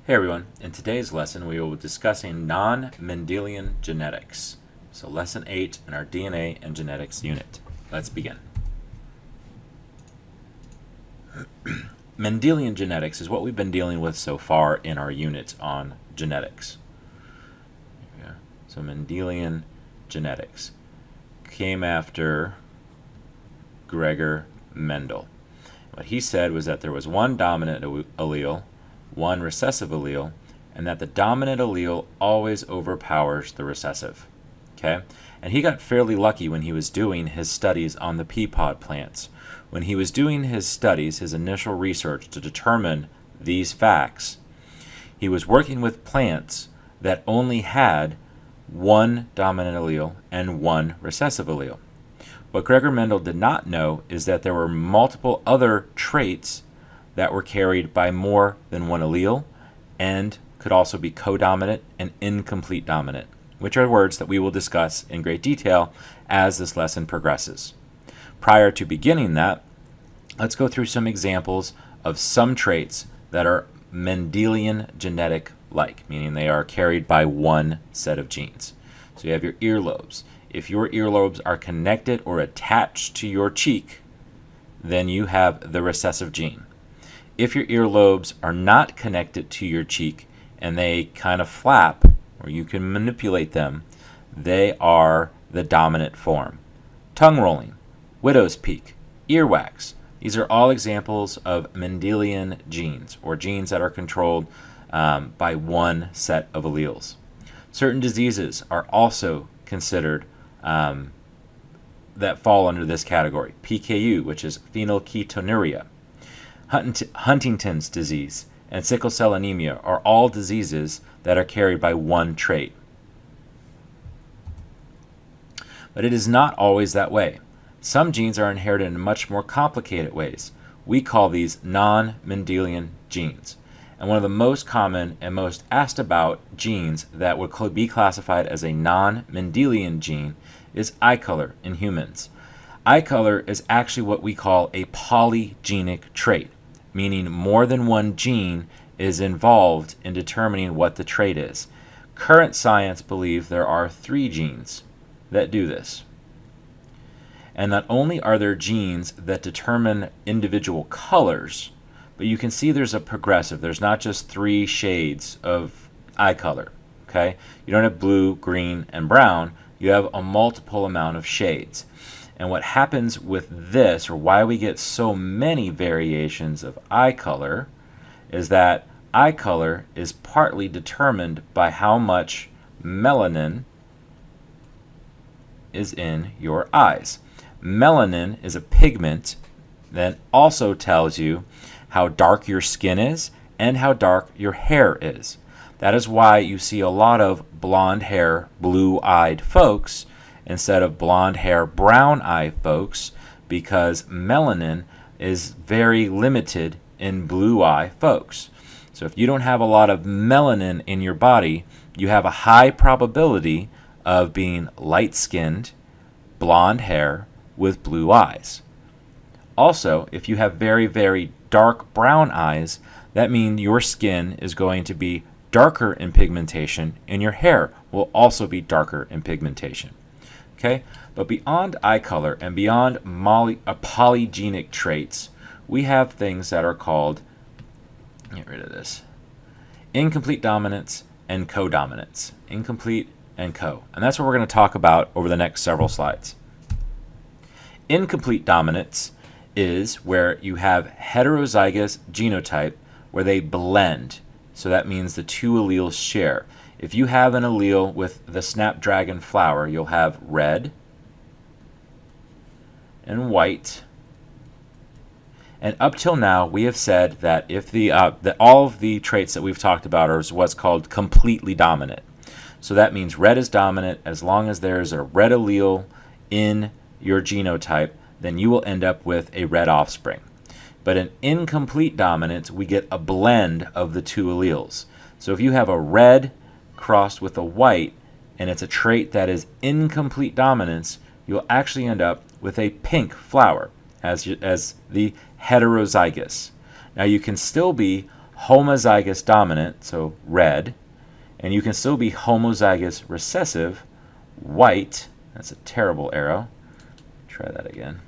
Hey everyone, in today's lesson we will be discussing non-Mendelian genetics. So lesson 8 in our DNA and genetics unit. Let's begin. Mendelian genetics is what we've been dealing with so far in our unit on genetics. So Mendelian genetics came after Gregor Mendel. What he said was that there was one dominant allele, one recessive allele, and that the dominant allele always overpowers the recessive. Okay? And he got fairly lucky when he was doing his studies on the pea pod plants. When he was doing his studies, his initial research to determine these facts, he was working with plants that only had one dominant allele and one recessive allele. What Gregor Mendel did not know is that there were multiple other traits that were carried by more than one allele and could also be codominant and incomplete dominant, which are words that we will discuss in great detail as this lesson progresses. Prior to beginning that, let's go through some examples of some traits that are Mendelian genetic-like, meaning they are carried by one set of genes. So you have your earlobes. If your earlobes are connected or attached to your cheek, then you have the recessive gene. If your earlobes are not connected to your cheek and they kind of flap, or you can manipulate them, they are the dominant form. Tongue rolling, widow's peak, earwax, these are all examples of Mendelian genes, or genes that are controlled by one set of alleles. Certain diseases are also considered that fall under this category. PKU, which is phenylketonuria, Huntington's disease, and sickle cell anemia are all diseases that are carried by one trait. But it is not always that way. Some genes are inherited in much more complicated ways. We call these non-Mendelian genes. And one of the most common and most asked about genes that would be classified as a non-Mendelian gene is eye color in humans. Eye color is actually what we call a polygenic trait, meaning more than one gene is involved in determining what the trait is. Current science believes there are 3 genes that do this. And not only are there genes that determine individual colors, but you can see there's a progressive. There's not just 3 shades of eye color. Okay? You don't have blue, green, and brown. You have a multiple amount of shades. And what happens with this, or why we get so many variations of eye color, is that eye color is partly determined by how much melanin is in your eyes. Melanin is a pigment that also tells you how dark your skin is and how dark your hair is. That is why you see a lot of blonde hair, blue-eyed folks instead of blonde hair, brown-eyed folks, because melanin is very limited in blue-eye folks. So if you don't have a lot of melanin in your body, you have a high probability of being light-skinned, blonde hair, with blue eyes. Also, if you have very, very dark brown eyes, that means your skin is going to be darker in pigmentation, and your hair will also be darker in pigmentation. Okay? But beyond eye color and beyond polygenic traits, we have things that are called, get rid of this, incomplete dominance and codominance. Incomplete and co. And that's what we're going to talk about over the next several slides. Incomplete dominance is where you have heterozygous genotype where they blend. So that means the 2 alleles share. If you have an allele with the snapdragon flower, you'll have red and white. And up till now, we have said that if that all of the traits that we've talked about are what's called completely dominant. So that means red is dominant as long as there's a red allele in your genotype, then you will end up with a red offspring. But in incomplete dominance, we get a blend of the 2 alleles. So if you have a red crossed with a white, and it's a trait that is incomplete dominance, you'll actually end up with a pink flower as the heterozygous. Now you can still be homozygous dominant, so red, and you can still be homozygous recessive, white. That's a terrible arrow. Try that again.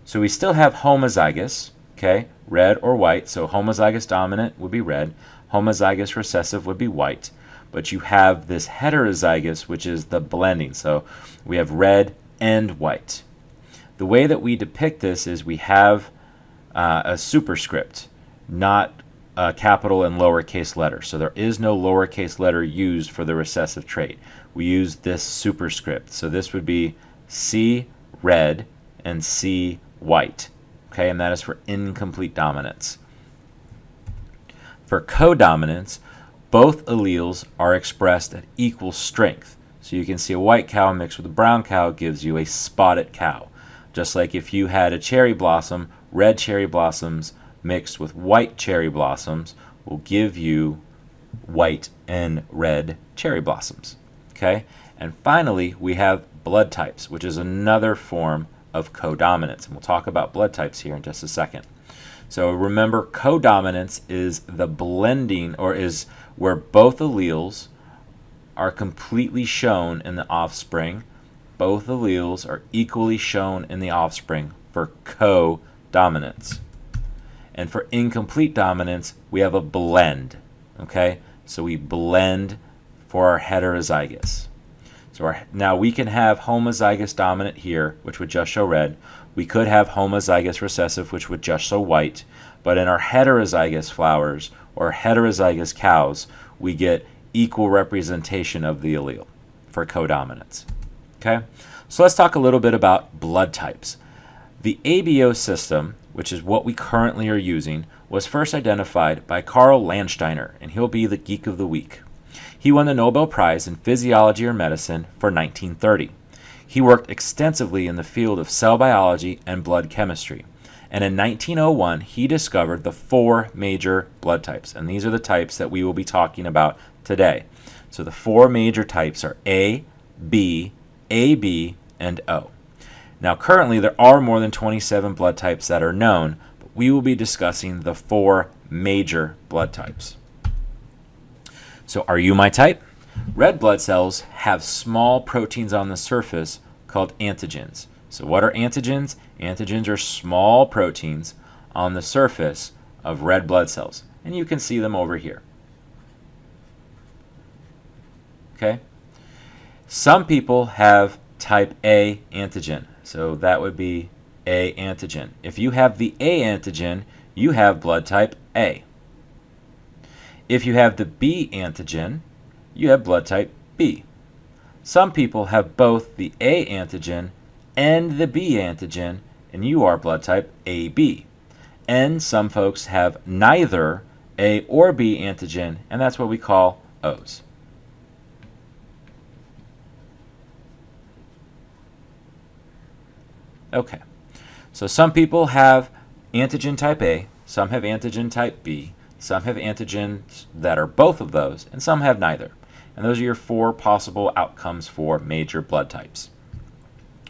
So we still have homozygous, okay, red or white. So homozygous dominant would be red, homozygous recessive would be white. But you have this heterozygous, which is the blending. So we have red and white. The way that we depict this is we have a superscript, not a capital and lowercase letter. So there is no lowercase letter used for the recessive trait. We use this superscript. So this would be C red and C white. Okay, and that is for incomplete dominance. For codominance, both alleles are expressed at equal strength. So you can see a white cow mixed with a brown cow gives you a spotted cow. Just like if you had a cherry blossom, red cherry blossoms mixed with white cherry blossoms will give you white and red cherry blossoms. Okay? And finally, we have blood types, which is another form of codominance. And we'll talk about blood types here in just a second. So remember, codominance is the blending, or is where both alleles are completely shown in the offspring. Both alleles are equally shown in the offspring for codominance. And for incomplete dominance, we have a blend. Okay? So we blend for our heterozygous. So now we can have homozygous dominant here, which would just show red. We could have homozygous recessive, which would just show white. But in our heterozygous flowers or heterozygous cows, we get equal representation of the allele for codominance. Okay? So let's talk a little bit about blood types. The ABO system, which is what we currently are using, was first identified by Carl Landsteiner, and he'll be the Geek of the Week. He won the Nobel Prize in Physiology or Medicine for 1930. He worked extensively in the field of cell biology and blood chemistry. And in 1901, he discovered the 4 major blood types. And these are the types that we will be talking about today. So the 4 major types are A, B, AB, and O. Now currently there are more than 27 blood types that are known, but we will be discussing the 4 major blood types. So are you my type? Red blood cells have small proteins on the surface called antigens. So what are antigens? Antigens are small proteins on the surface of red blood cells. And you can see them over here. Okay? Some people have type A antigen. So that would be A antigen. If you have the A antigen, you have blood type A. If you have the B antigen, you have blood type B. Some people have both the A antigen and the B antigen, and you are blood type AB. And some folks have neither A or B antigen, and that's what we call O's. Okay, so some people have antigen type A, some have antigen type B, some have antigens that are both of those, and some have neither. And those are your 4 possible outcomes for major blood types.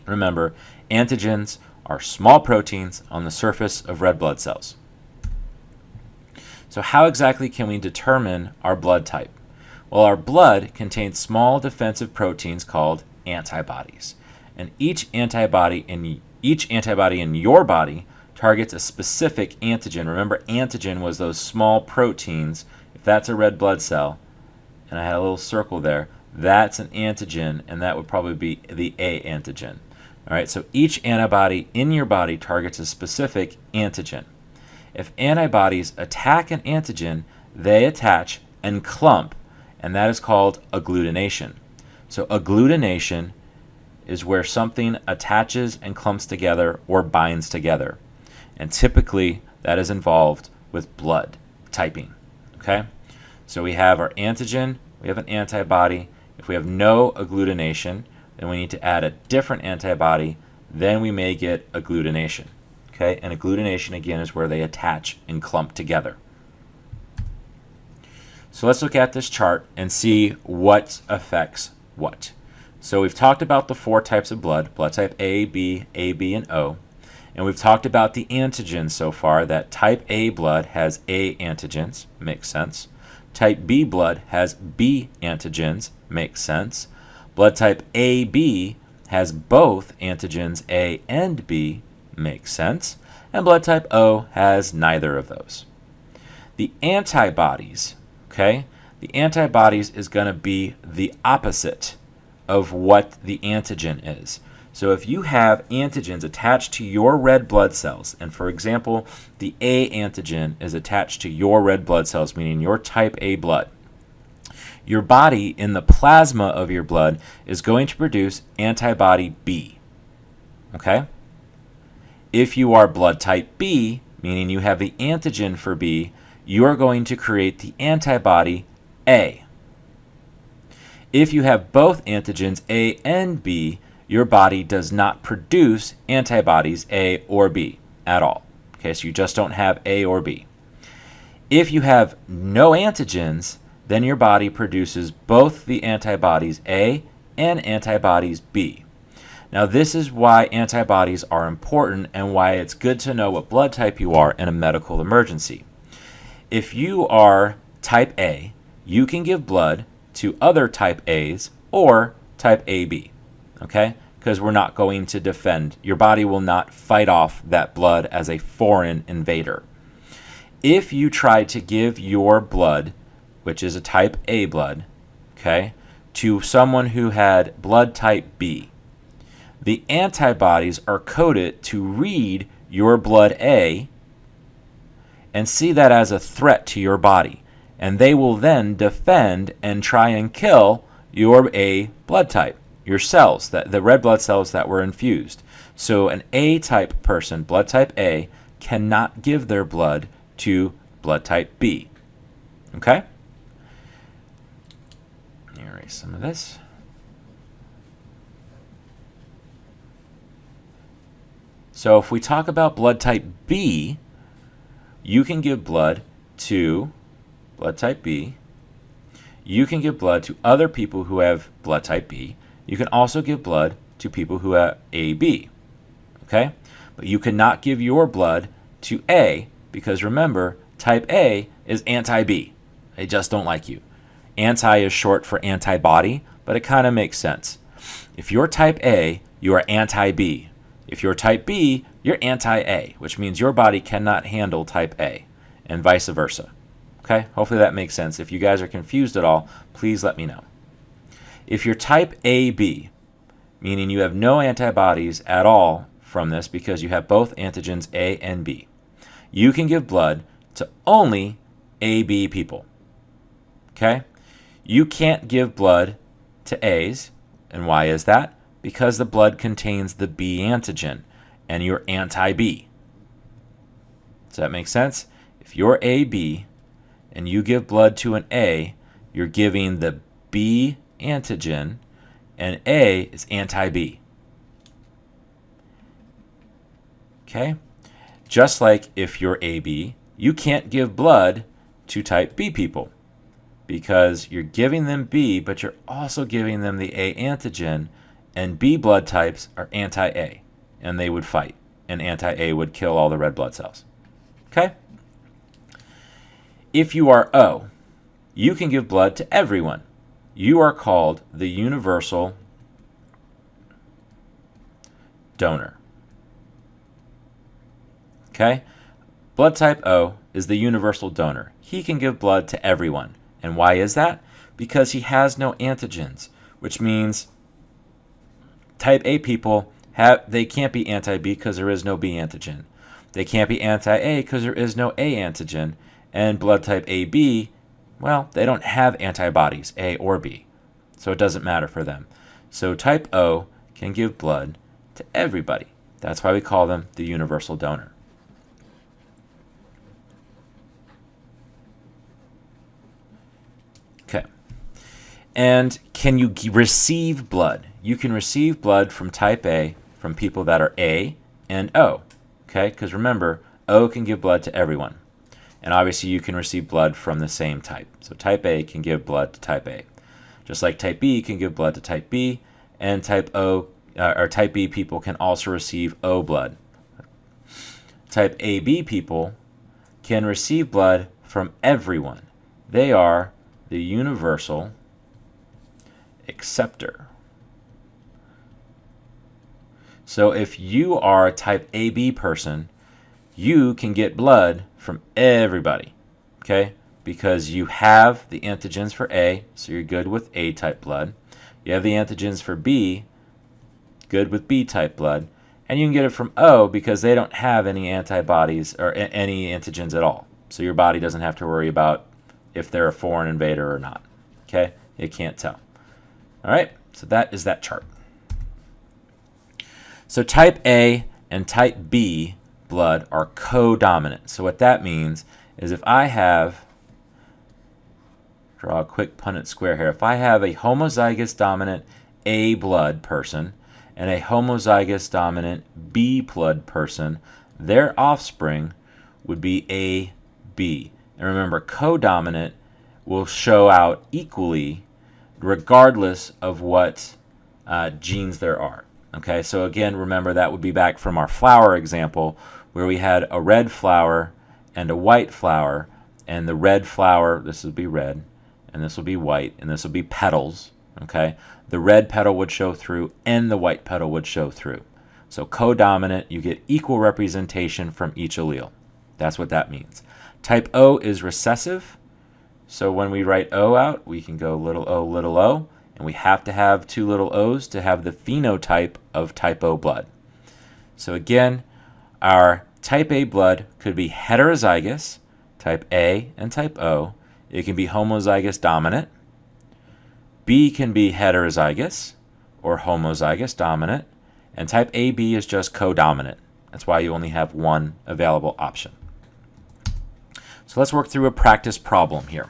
Remember, antigens are small proteins on the surface of red blood cells. So how exactly can we determine our blood type? Well, our blood contains small defensive proteins called antibodies. And each antibody in your body targets a specific antigen. Remember, antigen was those small proteins. If that's a red blood cell, and I had a little circle there, that's an antigen, and that would probably be the A antigen. All right, so each antibody in your body targets a specific antigen. If antibodies attack an antigen, they attach and clump, and that is called agglutination. So agglutination is where something attaches and clumps together or binds together. And typically that is involved with blood typing. Okay? So we have our antigen, we have an antibody. If we have no agglutination, then we need to add a different antibody, then we may get agglutination. Okay? And agglutination again is where they attach and clump together. So let's look at this chart and see what affects what. So we've talked about the 4 types of blood type A, B, AB, and O. And we've talked about the antigens so far, that type A blood has A antigens, makes sense. Type B blood has B antigens, makes sense. Blood type AB has both antigens A and B, makes sense. And blood type O has neither of those. The antibodies, okay? The antibodies is going to be the opposite of what the antigen is. So if you have antigens attached to your red blood cells, and for example, the A antigen is attached to your red blood cells, meaning your type A blood, your body in the plasma of your blood is going to produce antibody B, okay? If you are blood type B, meaning you have the antigen for B, you are going to create the antibody A. If you have both antigens A and B, your body does not produce antibodies A or B at all. Okay, so you just don't have A or B. If you have no antigens, then your body produces both the antibodies A and antibodies B. Now, this is why antibodies are important and why it's good to know what blood type you are in a medical emergency. If you are type A, you can give blood to other type A's or type AB, okay? Because we're not going to defend. Your body will not fight off that blood as a foreign invader. If you try to give your blood, which is a type A blood, okay, to someone who had blood type B, the antibodies are coded to read your blood A and see that as a threat to your body. And they will then defend and try and kill your A blood type, your cells, the red blood cells that were infused. So an A-type person, blood type A, cannot give their blood to blood type B. Okay? Let me erase some of this. So if we talk about blood type B, you can give blood to blood type B. You can give blood to other people who have blood type B. You can also give blood to people who have AB. Okay? But you cannot give your blood to A because remember, type A is anti-B. They just don't like you. Anti is short for antibody, but it kind of makes sense. If you're type A, you are anti-B. If you're type B, you're anti-A, which means your body cannot handle type A, and vice versa. Okay? Hopefully that makes sense. If you guys are confused at all, please let me know. If you're type AB, meaning you have no antibodies at all from this because you have both antigens A and B, you can give blood to only AB people. Okay? You can't give blood to A's, and why is that? Because the blood contains the B antigen, and you're anti-B. Does that make sense? If you're AB and you give blood to an A, you're giving the B antigen, and A is anti-B. Okay? Just like if you're AB, you can't give blood to type B people because you're giving them B, but you're also giving them the A antigen, and B blood types are anti-A, and they would fight, and anti-A would kill all the red blood cells. Okay? If you are O, you can give blood to everyone. You are called the universal donor. Okay? Blood type O is the universal donor. He can give blood to everyone. And why is that? Because he has no antigens, which means type A people they can't be anti-B because there is no B antigen. They can't be anti-A because there is no A antigen. And blood type AB, well, they don't have antibodies, A or B. So it doesn't matter for them. So type O can give blood to everybody. That's why we call them the universal donor. Okay. And can you receive blood? You can receive blood from type A from people that are A and O. Okay? Because remember, O can give blood to everyone. And obviously you can receive blood from the same type. So type A can give blood to type A. Just like type B can give blood to type B, and type O or type B people can also receive O blood. Type AB people can receive blood from everyone. They are the universal acceptor. So if you are a type AB person, you can get blood from everybody, okay? Because you have the antigens for A, so you're good with A-type blood. You have the antigens for B, good with B-type blood. And you can get it from O because they don't have any antibodies or any antigens at all. So your body doesn't have to worry about if they're a foreign invader or not, okay? It can't tell. All right, so that is that chart. So type A and type B blood are codominant. So what that means is if I have, draw a quick Punnett square here, if I have a homozygous dominant A blood person and a homozygous dominant B blood person, their offspring would be AB. And remember, codominant will show out equally regardless of what genes there are. Okay, so again, remember that would be back from our flower example where we had a red flower and a white flower, and the red flower, this would be red, and this will be white, and this will be petals. Okay, the red petal would show through and the white petal would show through. So codominant, you get equal representation from each allele. That's what that means. Type O is recessive. So when we write O out, we can go little o, and we have to have two little o's to have the phenotype of type O blood. So again, our type A blood could be heterozygous, type A and type O. It can be homozygous dominant. B can be heterozygous or homozygous dominant. And type AB is just codominant. That's why you only have one available option. So let's work through a practice problem here.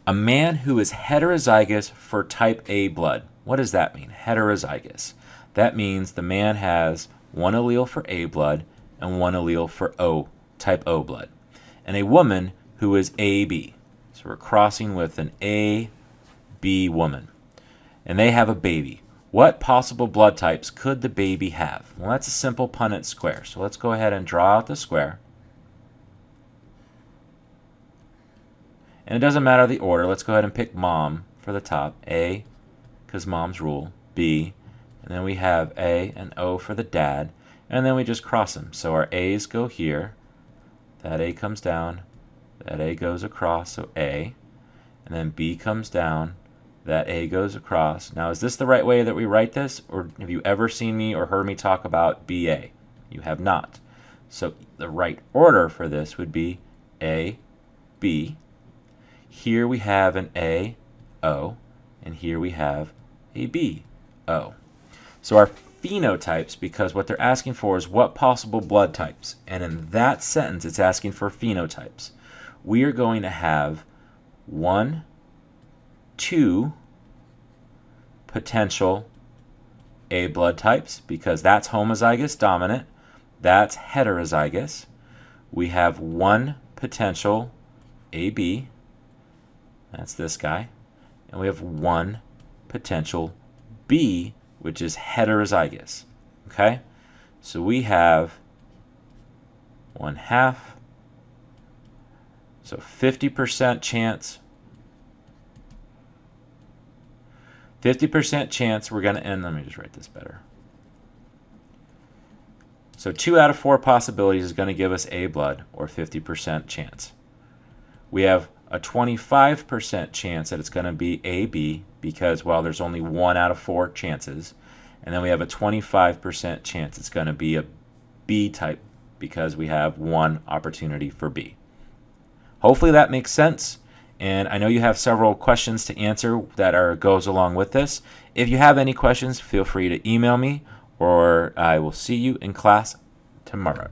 A man who is heterozygous for type A blood. What does that mean? Heterozygous. That means the man has one allele for A blood and one allele for type O blood. And a woman who is AB. So we're crossing with an AB woman. And they have a baby. What possible blood types could the baby have? Well, that's a simple Punnett square. So let's go ahead and draw out the square. And it doesn't matter the order. Let's go ahead and pick mom for the top. A, because mom's rule. B, and then we have A and O for the dad. And then we just cross them. So our A's go here. That A comes down. That A goes across, so A. And then B comes down. That A goes across. Now, is this the right way that we write this? Or have you ever seen me or heard me talk about BA? You have not. So the right order for this would be A, B. Here we have an A, O, and here we have a B, O. So our phenotypes, because what they're asking for is what possible blood types. And in that sentence, it's asking for phenotypes. We are going to have 1, 2 potential A blood types, because that's homozygous dominant. That's heterozygous. We have 1 potential AB. That's this guy. And we have 1 potential B, which is heterozygous. Okay? So we have 1/2. So 50% chance. 50% chance we're going to end. Let me just write this better. So 2 out of 4 possibilities is going to give us A blood, or 50% chance. We have a 25% chance that it's going to be AB because, well, there's only 1 out of 4 chances. And then we have a 25% chance it's going to be a B type because we have 1 opportunity for B. Hopefully that makes sense. And I know you have several questions to answer that goes along with this. If you have any questions, feel free to email me, or I will see you in class tomorrow.